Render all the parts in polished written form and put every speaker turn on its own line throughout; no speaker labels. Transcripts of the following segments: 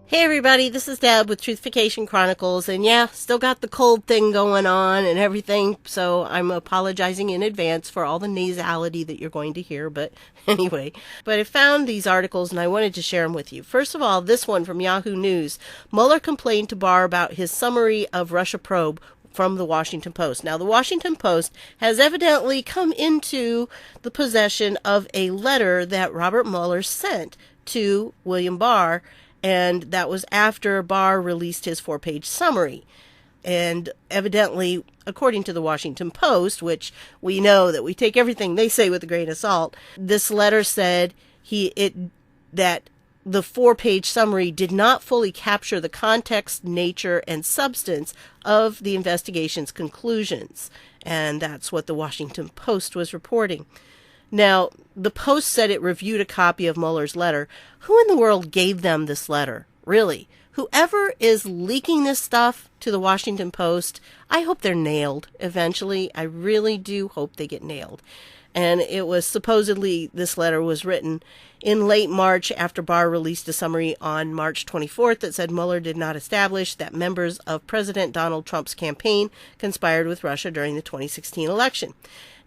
Hey everybody, this is Deb with Truthification Chronicles, and yeah, still got the cold thing going on and everything, so I'm apologizing in advance for all the nasality that you're going to hear, but anyway. But I found these articles and I wanted to share them with you. First of all, this one from Yahoo News. Mueller complained to Barr about his summary of Russia probe from the Washington Post. Now, the Washington Post has evidently come into the possession of a letter that Robert Mueller sent to William Barr, and that was after Barr released his 4-page summary. And evidently, according to the Washington Post, which we know that we take everything they say with a grain of salt, this letter said that the 4-page summary did not fully capture the context, nature, and substance of the investigation's conclusions. And that's what the Washington Post was reporting. Now, the Post said it reviewed a copy of Mueller's letter. Who in the world gave them this letter? Really? Whoever is leaking this stuff to the Washington Post, I hope they're nailed eventually. I really do hope they get nailed. And it was supposedly, this letter was written in late March after Barr released a summary on March 24th that said Mueller did not establish that members of President Donald Trump's campaign conspired with Russia during the 2016 election.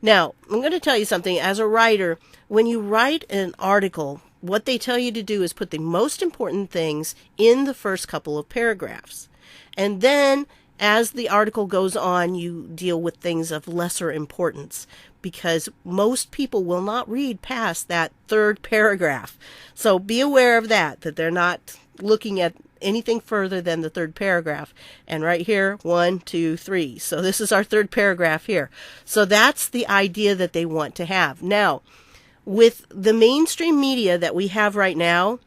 Now, I'm going to tell you something. As a writer, when you write an article, what they tell you to do is put the most important things in the first couple of paragraphs. And then, as the article goes on, you deal with things of lesser importance, because most people will not read past that third paragraph. So be aware of that they're not looking at anything further than the third paragraph. And right here, 1, 2, 3. So this is our third paragraph here. So that's the idea that they want to have. Now, with the mainstream media that we have right now,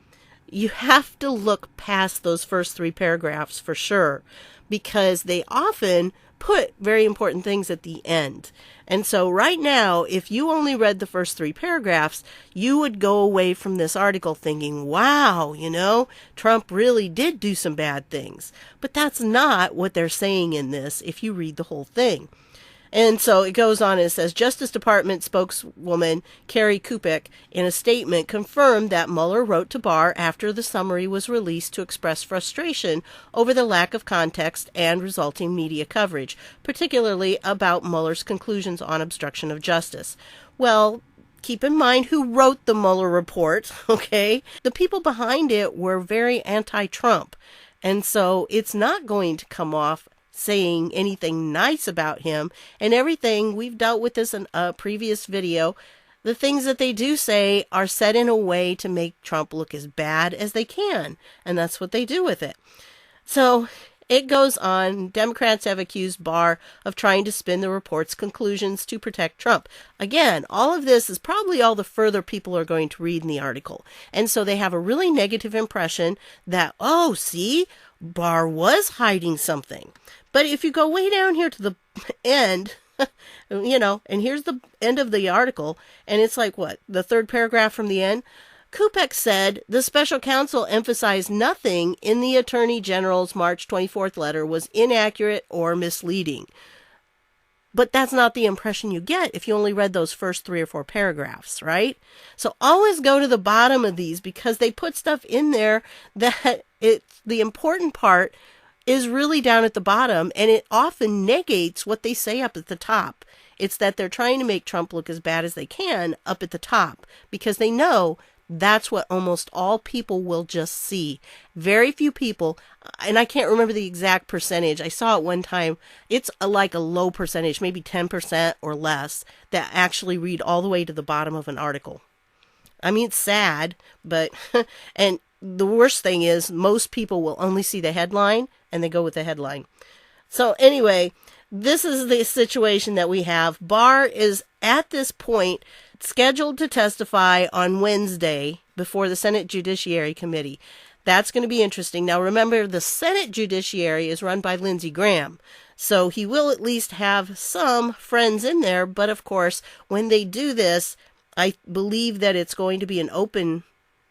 you have to look past those first 3 paragraphs for sure, because they often put very important things at the end. And so right now, if you only read the first 3 paragraphs, you would go away from this article thinking, wow, Trump really did do some bad things. But that's not what they're saying in this if you read the whole thing. And so it goes on and it says, Justice Department spokeswoman Carrie Kupik in a statement confirmed that Mueller wrote to Barr after the summary was released to express frustration over the lack of context and resulting media coverage, particularly about Mueller's conclusions on obstruction of justice. Well, keep in mind who wrote the Mueller report, okay? The people behind it were very anti-Trump. And so it's not going to come off saying anything nice about him, and everything we've dealt with this in a previous video. The things that they do say are said in a way to make Trump look as bad as they can, and that's what they do with it. So it goes on. Democrats have accused Barr of trying to spin the report's conclusions to protect Trump. Again, all of this is probably all the further people are going to read in the article. And so they have a really negative impression that, oh, see, Barr was hiding something. But if you go way down here to the end, and here's the end of the article, and it's like, what, the third paragraph from the end? Kupik said the special counsel emphasized nothing in the Attorney General's March 24th letter was inaccurate or misleading. But that's not the impression you get if you only read those first 3 or 4 paragraphs, right? So always go to the bottom of these, because they put stuff in there that the important part is really down at the bottom, and it often negates what they say up at the top. It's that they're trying to make Trump look as bad as they can up at the top, because they know that's what almost all people will just see. Very few people, and I can't remember the exact percentage. I saw it one time. It's like a low percentage, maybe 10% or less, that actually read all the way to the bottom of an article. I mean, it's sad, but, and the worst thing is most people will only see the headline and they go with the headline. So anyway, this is the situation that we have. Barr is at this point scheduled to testify on Wednesday before the Senate Judiciary Committee. That's going to be interesting. Now remember, the Senate Judiciary is run by Lindsey Graham. So he will at least have some friends in there. But of course, when they do this, I believe that it's going to be an open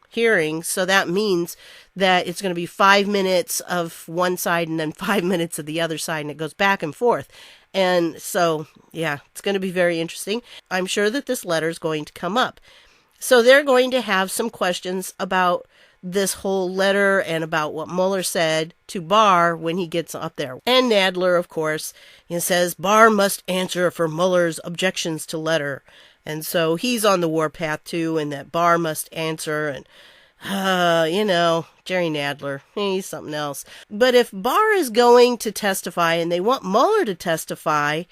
hearing. So that means that it's going to be 5 minutes of one side and then 5 minutes of the other side, and it goes back and forth. And so, yeah, it's going to be very interesting. I'm sure that this letter is going to come up. So they're going to have some questions about this whole letter and about what Mueller said to Barr when he gets up there. And Nadler, of course, he says Barr must answer for Mueller's objections to letter. And so he's on the warpath too, and that Barr must answer. And Jerry Nadler, he's something else. But if Barr is going to testify and they want Mueller to testify,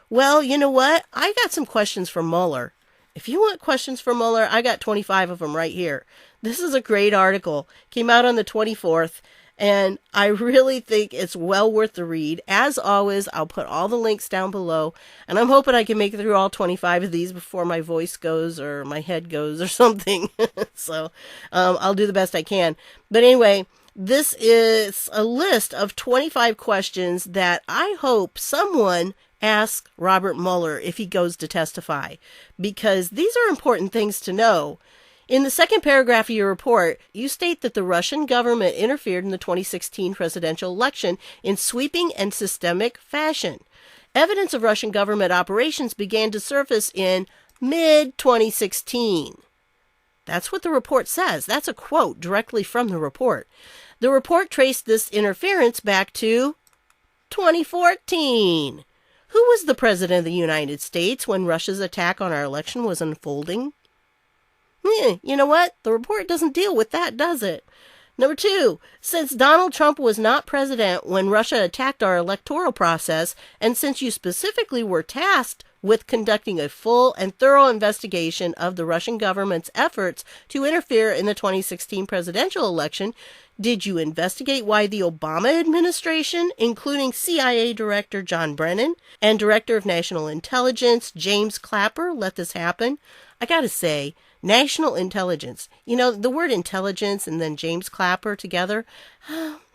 well, you know what? I got some questions for Mueller. If you want questions for Mueller, I got 25 of them right here. This is a great article. Came out on the 24th, and I really think it's well worth the read. As always, I'll put all the links down below, and I'm hoping I can make it through all 25 of these before my voice goes or my head goes or something. So I'll do the best I can. But anyway, this is a list of 25 questions that I hope someone asks Robert Mueller if he goes to testify, because these are important things to know. In the second paragraph of your report, you state that the Russian government interfered in the 2016 presidential election in sweeping and systemic fashion. Evidence of Russian government operations began to surface in mid-2016. That's what the report says. That's a quote directly from the report. The report traced this interference back to 2014. Who was the president of the United States when Russia's attack on our election was unfolding? You know what? The report doesn't deal with that, does it? Number 2, since Donald Trump was not president when Russia attacked our electoral process, and since you specifically were tasked with conducting a full and thorough investigation of the Russian government's efforts to interfere in the 2016 presidential election, did you investigate why the Obama administration, including CIA Director John Brennan and Director of National Intelligence James Clapper, let this happen? I gotta say, national intelligence. The word intelligence and then James Clapper together,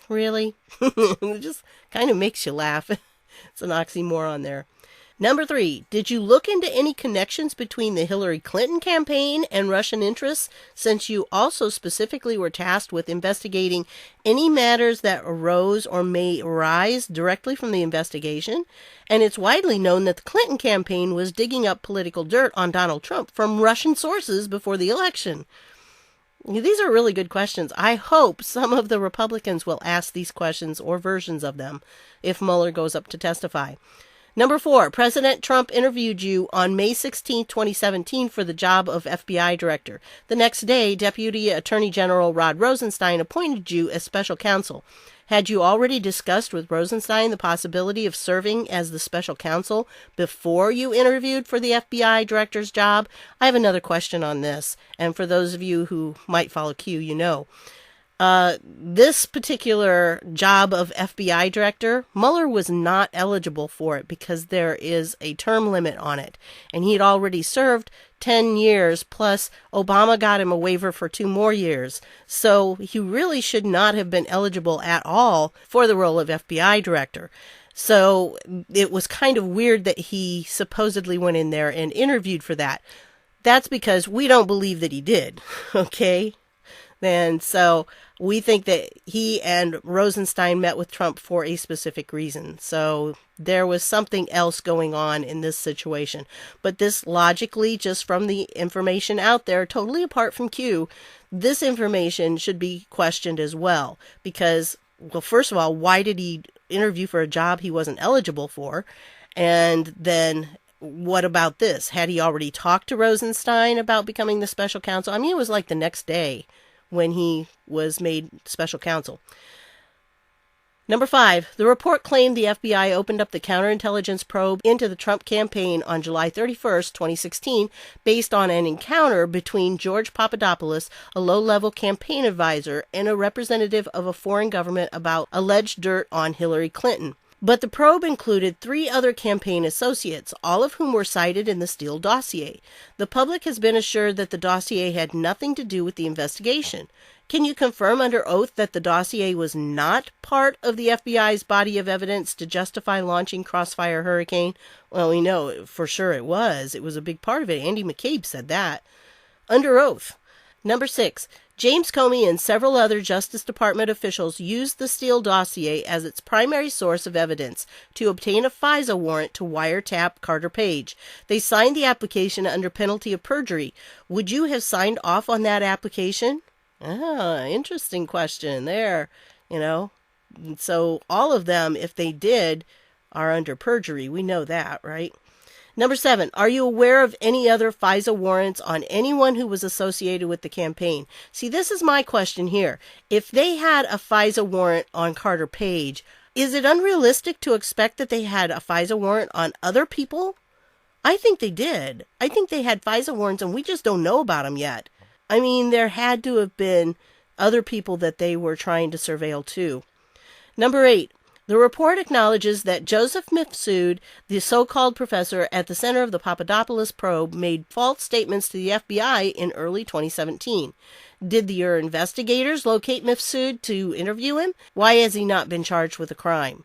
really? It just kind of makes you laugh. It's an oxymoron there. Number 3, did you look into any connections between the Hillary Clinton campaign and Russian interests, since you also specifically were tasked with investigating any matters that arose or may arise directly from the investigation? And it's widely known that the Clinton campaign was digging up political dirt on Donald Trump from Russian sources before the election. These are really good questions. I hope some of the Republicans will ask these questions or versions of them if Mueller goes up to testify. Number 4, President Trump interviewed you on May 16, 2017 for the job of FBI director. The next day, Deputy Attorney General Rod Rosenstein appointed you as special counsel. Had you already discussed with Rosenstein the possibility of serving as the special counsel before you interviewed for the FBI director's job? I have another question on this, and for those of you who might follow Q, you know. This particular job of FBI director, Mueller was not eligible for it because there is a term limit on it. And he had already served 10 years, plus Obama got him a waiver for 2 more years. So he really should not have been eligible at all for the role of FBI director. So it was kind of weird that he supposedly went in there and interviewed for that. That's because we don't believe that he did, okay? And so we think that he and Rosenstein met with Trump for a specific reason. So there was something else going on in this situation. But this logically, just from the information out there, totally apart from Q, this information should be questioned as well. Because, well, first of all, why did he interview for a job he wasn't eligible for? And then what about this? Had he already talked to Rosenstein about becoming the special counsel? I mean, it was like the next day when he was made special counsel. Number 5, the report claimed the FBI opened up the counterintelligence probe into the Trump campaign on July 31st, 2016, based on an encounter between George Papadopoulos, a low-level campaign advisor, and a representative of a foreign government about alleged dirt on Hillary Clinton. But the probe included 3 other campaign associates, all of whom were cited in the Steele dossier. The public has been assured that the dossier had nothing to do with the investigation. Can you confirm under oath that the dossier was not part of the FBI's body of evidence to justify launching Crossfire Hurricane? Well, we know for sure it was. It was a big part of it. Andy McCabe said that. Under oath. Number 6, James Comey and several other Justice Department officials used the Steele dossier as its primary source of evidence to obtain a FISA warrant to wiretap Carter Page. They signed the application under penalty of perjury. Would you have signed off on that application? Ah, interesting question there, you know. So all of them, if they did, are under perjury. We know that, right? Number 7, are you aware of any other FISA warrants on anyone who was associated with the campaign? See, this is my question here. If they had a FISA warrant on Carter Page, is it unrealistic to expect that they had a FISA warrant on other people? I think they did. I think they had FISA warrants and we just don't know about them yet. I mean, there had to have been other people that they were trying to surveil too. Number 8, the report acknowledges that Joseph Mifsud, the so-called professor at the center of the Papadopoulos probe, made false statements to the FBI in early 2017. Did your investigators locate Mifsud to interview him? Why has he not been charged with a crime?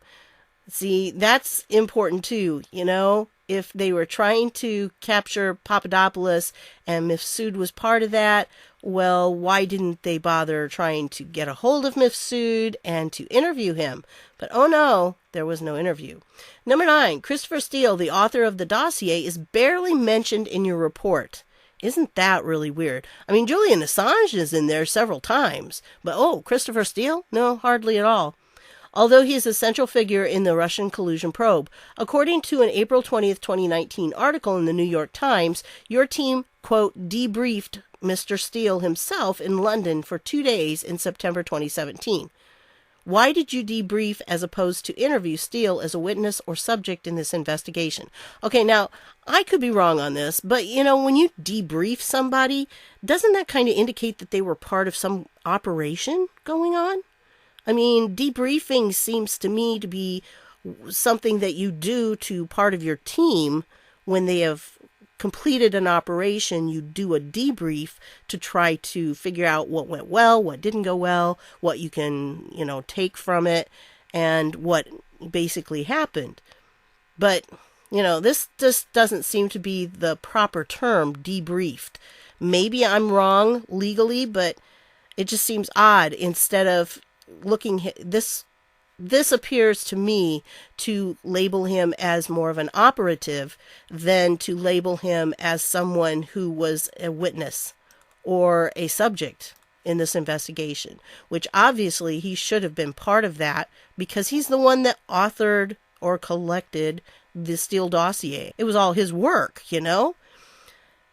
See, that's important too, you know. If they were trying to capture Papadopoulos and Mifsud was part of that, well, why didn't they bother trying to get a hold of Mifsud and to interview him? But oh no, there was no interview. Number 9, Christopher Steele, the author of the dossier, is barely mentioned in your report. Isn't that really weird? I mean, Julian Assange is in there several times, but oh, Christopher Steele? No, hardly at all. Although he is a central figure in the Russian collusion probe. According to an April 20th, 2019 article in the New York Times, your team, quote, debriefed Mr. Steele himself in London for 2 days in September 2017. Why did you debrief as opposed to interview Steele as a witness or subject in this investigation? Okay, now, I could be wrong on this, but, you know, when you debrief somebody, doesn't that kind of indicate that they were part of some operation going on? I mean, debriefing seems to me to be something that you do to part of your team when they have completed an operation. You do a debrief to try to figure out what went well, what didn't go well, what you can, you know, take from it, and what basically happened. But, you know, this just doesn't seem to be the proper term, debriefed. Maybe I'm wrong legally, but it just seems odd. Instead of looking, this appears to me to label him as more of an operative than to label him as someone who was a witness or a subject in this investigation, which obviously he should have been part of that because he's the one that authored or collected the Steele dossier. It was all his work, you know.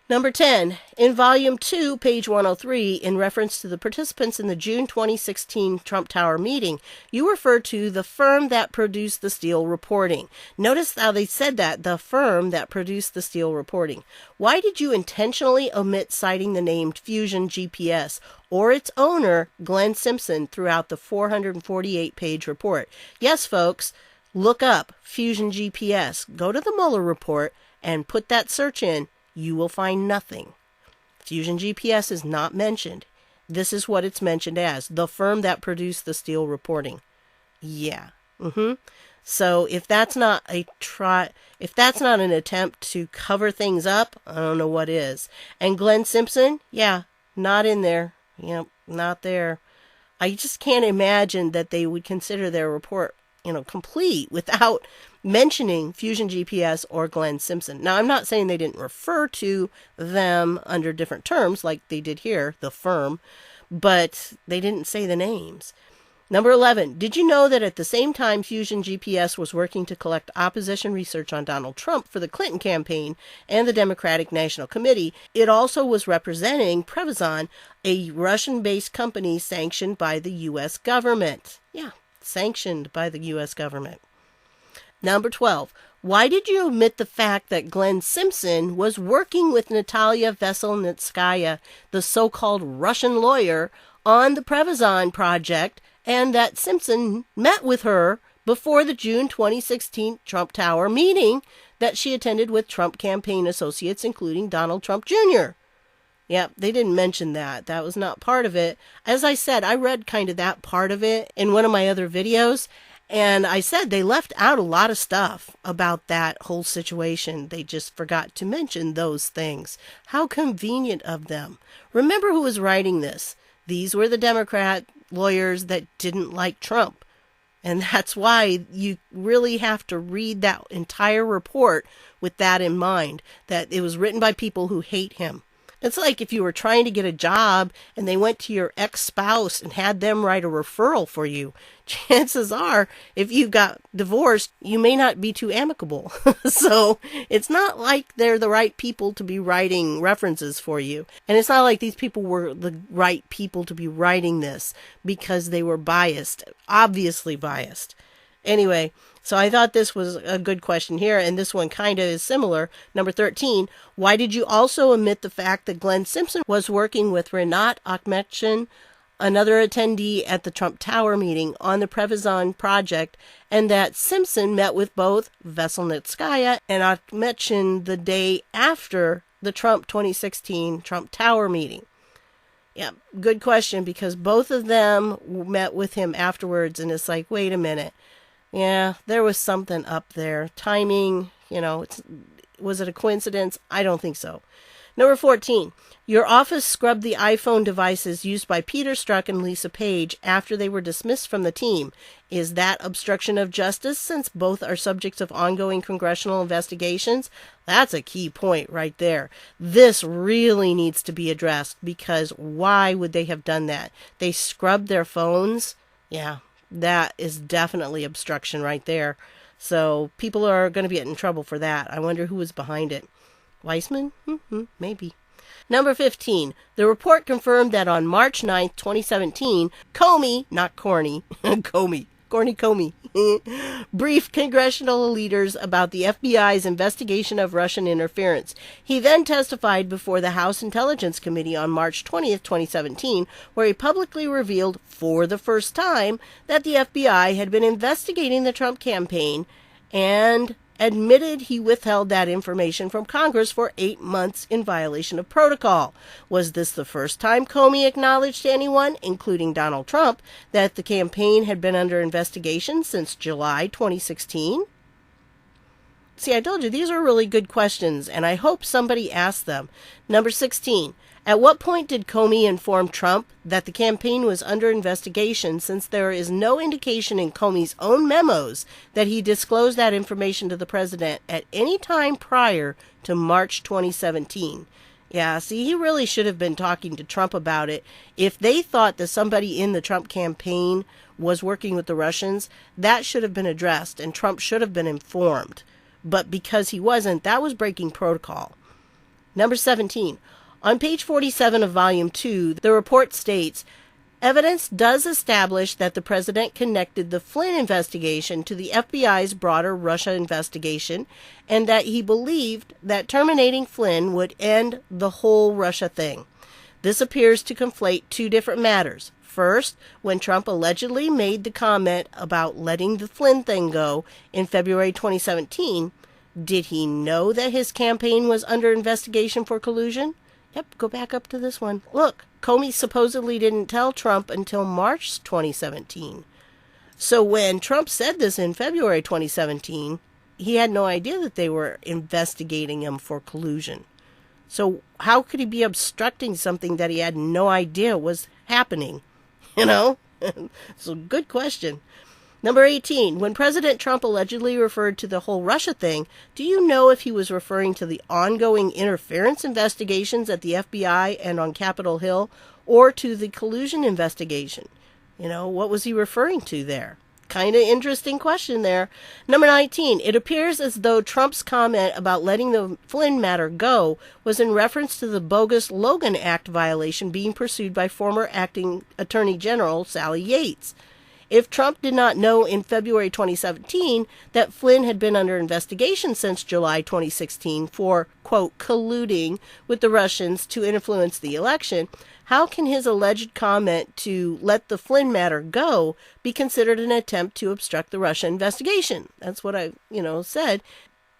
Number 10, in Volume 2, page 103, in reference to the participants in the June 2016 Trump Tower meeting, you refer to the firm that produced the Steele reporting. Notice how they said that, the firm that produced the Steele reporting. Why did you intentionally omit citing the name Fusion GPS or its owner, Glenn Simpson, throughout the 448-page report? Yes, folks, look up Fusion GPS. Go to the Mueller report and put that search in. You will find nothing. Fusion GPS is not mentioned. This is what it's mentioned as, the firm that produced the Steele reporting. Yeah. So if that's not if that's not an attempt to cover things up, I don't know what is. And Glenn Simpson, yeah, not in there. Yep, not there. I just can't imagine that they would consider their report, you know, complete without mentioning Fusion GPS or Glenn Simpson. Now, I'm not saying they didn't refer to them under different terms like they did here, the firm, but they didn't say the names. Number 11, did you know that at the same time Fusion GPS was working to collect opposition research on Donald Trump for the Clinton campaign and the Democratic National Committee, it also was representing Prevazon, a Russian-based company sanctioned by the U.S. government? Yeah, sanctioned by the U.S. government. Number 12, why did you omit the fact that Glenn Simpson was working with Natalia Veselnitskaya, the so-called Russian lawyer, on the Prevazon project, and that Simpson met with her before the June 2016 Trump Tower meeting that she attended with Trump campaign associates, including Donald Trump Jr.? Yep, they didn't mention that. That was not part of it. As I said, I read kind of that part of it in one of my other videos, and I said they left out a lot of stuff about that whole situation. They just forgot to mention those things. How convenient of them. Remember who was writing this. These were the Democrat lawyers that didn't like Trump. And that's why you really have to read that entire report with that in mind, that it was written by people who hate him. It's like if you were trying to get a job and they went to your ex-spouse and had them write a referral for you. Chances are, if you got divorced, you may not be too amicable. So it's not like they're the right people to be writing references for you. And it's not like these people were the right people to be writing this because they were biased, obviously biased. Anyway, so I thought this was a good question here, and this one kind of is similar. Number 13, why did you also omit the fact that Glenn Simpson was working with Renat Akhmetshin, another attendee at the Trump Tower meeting, on the Prevezon project, and that Simpson met with both Veselnitskaya and Akhmetshin the day after the Trump 2016 Trump Tower meeting? Yeah, good question, because both of them met with him afterwards, and it's like, wait a minute. Yeah, there was something up there. Timing, was it a coincidence? I don't think so. Number 14, your office scrubbed the iPhone devices used by Peter Strzok and Lisa Page after they were dismissed from the team. Is that obstruction of justice, since both are subjects of ongoing congressional investigations? That's a key point right there. This really needs to be addressed, because why would they have done that? They scrubbed their phones? Yeah. That is definitely obstruction right there. So people are going to be in trouble for that. I wonder who was behind it. Weissman? Maybe. Number 15. The report confirmed that on March 9th, 2017, Comey, not Corny, Comey, briefed congressional leaders about the FBI's investigation of Russian interference. He then testified before the House Intelligence Committee on March 20th, 2017, where he publicly revealed for the first time that the FBI had been investigating the Trump campaign and admitted he withheld that information from Congress for 8 months in violation of protocol. Was this the first time Comey acknowledged to anyone, including Donald Trump, that the campaign had been under investigation since July 2016? See, I told you, these are really good questions, and I hope somebody asked them. Number 16. At what point did Comey inform Trump that the campaign was under investigation, since there is no indication in Comey's own memos that he disclosed that information to the president at any time prior to March 2017? Yeah, see, he really should have been talking to Trump about it. If they thought that somebody in the Trump campaign was working with the Russians, that should have been addressed, and Trump should have been informed. But because he wasn't, that was breaking protocol. Number 17. On page 47 of Volume 2, the report states, evidence does establish that the president connected the Flynn investigation to the FBI's broader Russia investigation, and that he believed that terminating Flynn would end the whole Russia thing. This appears to conflate two different matters. First, when Trump allegedly made the comment about letting the Flynn thing go in February 2017, did he know that his campaign was under investigation for collusion? Yep, go back up to this one. Look, Comey supposedly didn't tell Trump until March 2017. So when Trump said this in February 2017, he had no idea that they were investigating him for collusion. So how could he be obstructing something that he had no idea was happening? It's a good question. Number 18, when President Trump allegedly referred to the whole Russia thing, do you know if he was referring to the ongoing interference investigations at the FBI and on Capitol Hill, or to the collusion investigation? What was he referring to there? Kind of interesting question there. Number 19, it appears as though Trump's comment about letting the Flynn matter go was in reference to the bogus Logan Act violation being pursued by former acting Attorney General Sally Yates. If Trump did not know in February 2017 that Flynn had been under investigation since July 2016 for, quote, colluding with the Russians to influence the election, how can his alleged comment to let the Flynn matter go be considered an attempt to obstruct the Russia investigation? That's what I, said.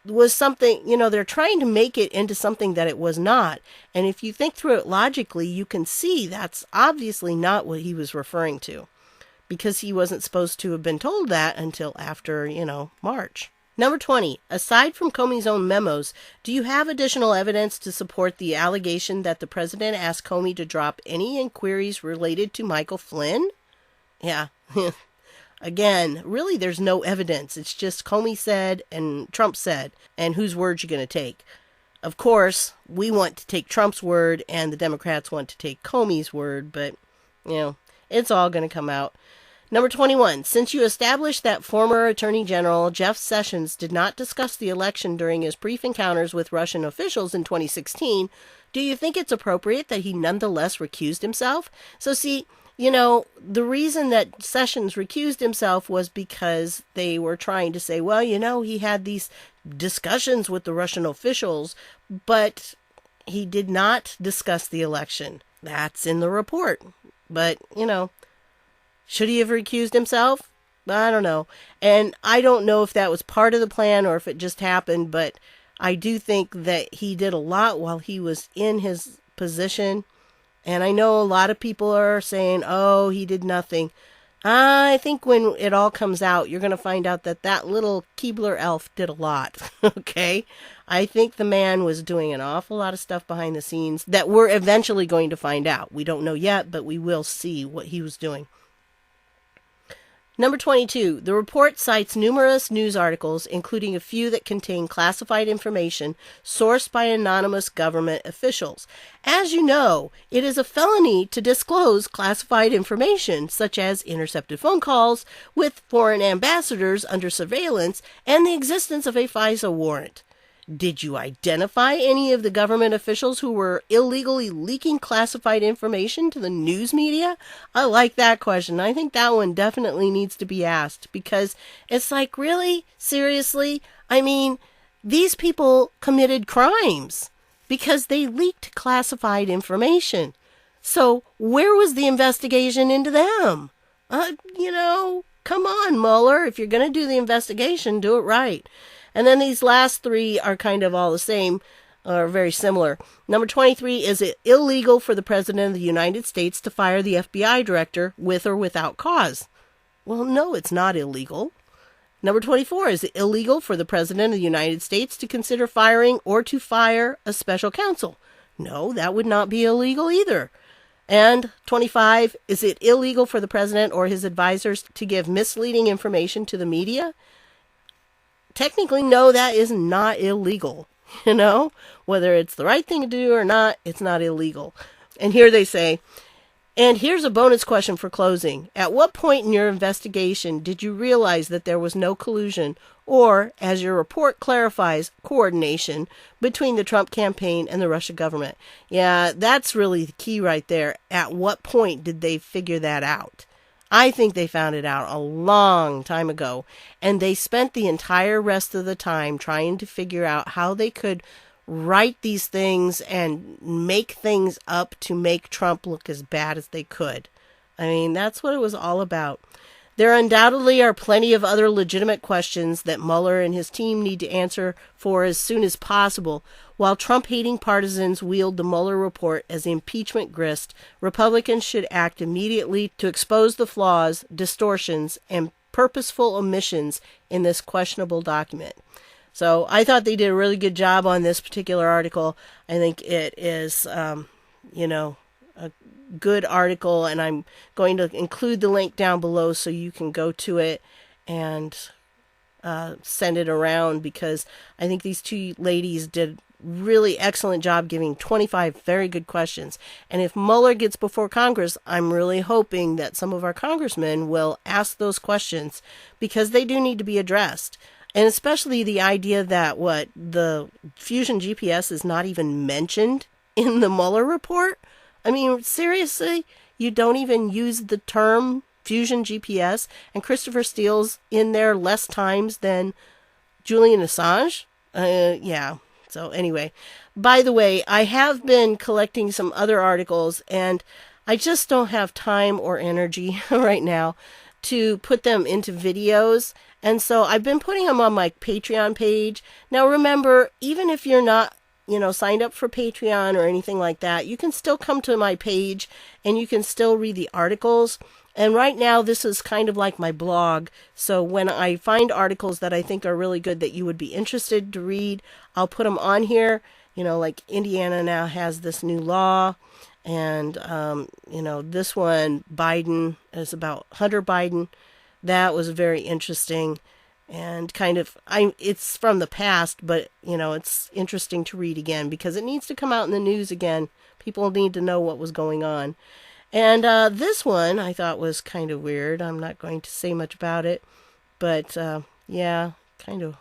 Was something, they're trying to make it into something that it was not. And if you think through it logically, you can see that's obviously not what he was referring to, because he wasn't supposed to have been told that until after, March. Number 20, aside from Comey's own memos, do you have additional evidence to support the allegation that the president asked Comey to drop any inquiries related to Michael Flynn? Yeah. Again, really there's no evidence. It's just Comey said and Trump said, and whose word you going to take? Of course, we want to take Trump's word and the Democrats want to take Comey's word, but, it's all going to come out. Number 21, since you established that former Attorney General Jeff Sessions did not discuss the election during his brief encounters with Russian officials in 2016, do you think it's appropriate that he nonetheless recused himself? So see, the reason that Sessions recused himself was because they were trying to say, well, he had these discussions with the Russian officials, but he did not discuss the election. That's in the report. But, should he have recused himself? I don't know. And I don't know if that was part of the plan or if it just happened, but I do think that he did a lot while he was in his position. And I know a lot of people are saying, oh, he did nothing. I think when it all comes out, you're going to find out that little Keebler elf did a lot. Okay? I think the man was doing an awful lot of stuff behind the scenes that we're eventually going to find out. We don't know yet, but we will see what he was doing. Number 22, the report cites numerous news articles, including a few that contain classified information sourced by anonymous government officials. As you know, it is a felony to disclose classified information, such as intercepted phone calls with foreign ambassadors under surveillance and the existence of a FISA warrant. Did you identify any of the government officials who were illegally leaking classified information to the news media? I like that question. I think that one definitely needs to be asked because it's like, really? Seriously? I mean, these people committed crimes because they leaked classified information. So where was the investigation into them? Come on, Mueller. If you're going to do the investigation, do it right. And then these last three are kind of all the same, or very similar. Number 23, is it illegal for the President of the United States to fire the FBI director with or without cause? Well, no, it's not illegal. Number 24, is it illegal for the President of the United States to consider firing or to fire a special counsel? No, that would not be illegal either. And 25, is it illegal for the President or his advisors to give misleading information to the media? Technically, no, that is not illegal. Whether it's the right thing to do or not, it's not illegal. And here they say, and here's a bonus question for closing. At what point in your investigation did you realize that there was no collusion or, as your report clarifies, coordination between the Trump campaign and the Russian government? Yeah, that's really the key right there. At what point did they figure that out? I think they found it out a long time ago, and they spent the entire rest of the time trying to figure out how they could write these things and make things up to make Trump look as bad as they could. I mean, that's what it was all about. There undoubtedly are plenty of other legitimate questions that Mueller and his team need to answer for as soon as possible. While Trump-hating partisans wield the Mueller report as impeachment grist, Republicans should act immediately to expose the flaws, distortions, and purposeful omissions in this questionable document. So I thought they did a really good job on this particular article. I think it is, a good article, and I'm going to include the link down below so you can go to it and send it around, because I think these two ladies did really excellent job giving 25 very good questions. And if Mueller gets before Congress, I'm really hoping that some of our congressmen will ask those questions, because they do need to be addressed. And especially the idea that the Fusion GPS is not even mentioned in the Mueller report. I mean, seriously, you don't even use the term Fusion GPS, and Christopher Steele's in there less times than Julian Assange? Yeah. So anyway, by the way, I have been collecting some other articles, and I just don't have time or energy right now to put them into videos. And so I've been putting them on my Patreon page. Now remember, even if you're not signed up for Patreon or anything like that, you can still come to my page and you can still read the articles. And right now, this is kind of like my blog. So when I find articles that I think are really good that you would be interested to read, I'll put them on here. Like Indiana now has this new law. And, this one, Biden, is about Hunter Biden. That was very interesting. And it's from the past, but it's interesting to read again because it needs to come out in the news again. People need to know what was going on. And this one I thought was kind of weird. I'm not going to say much about it, but yeah, kind of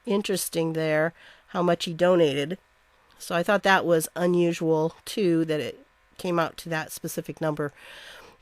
interesting there how much he donated. So I thought that was unusual too, that it came out to that specific number.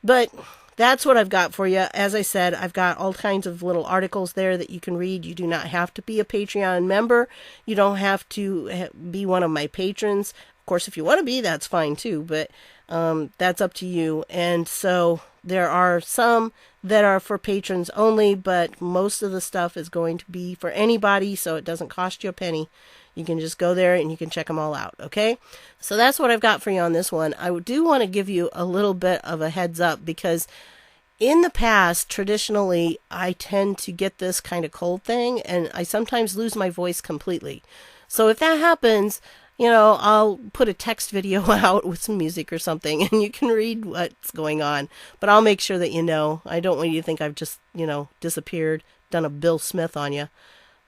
But that's what I've got for you. As I said, I've got all kinds of little articles there that you can read. You do not have to be a Patreon member. You don't have to be one of my patrons. Of course, if you want to be, that's fine too, but that's up to you. And so there are some that are for patrons only, but most of the stuff is going to be for anybody, so it doesn't cost you a penny. You can just go there and you can check them all out, okay? So that's what I've got for you on this one. I do want to give you a little bit of a heads up because in the past, traditionally, I tend to get this kind of cold thing and I sometimes lose my voice completely. So if that happens, I'll put a text video out with some music or something and you can read what's going on. But I'll make sure that you know. I don't want you to think I've just, disappeared, done a Bill Smith on you.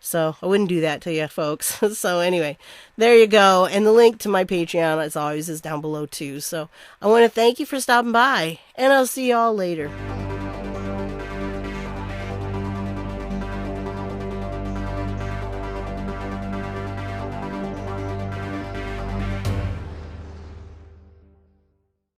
So I wouldn't do that to you, folks. So anyway, there you go. And the link to my Patreon, as always, is down below too. So I want to thank you for stopping by, and I'll see you all later.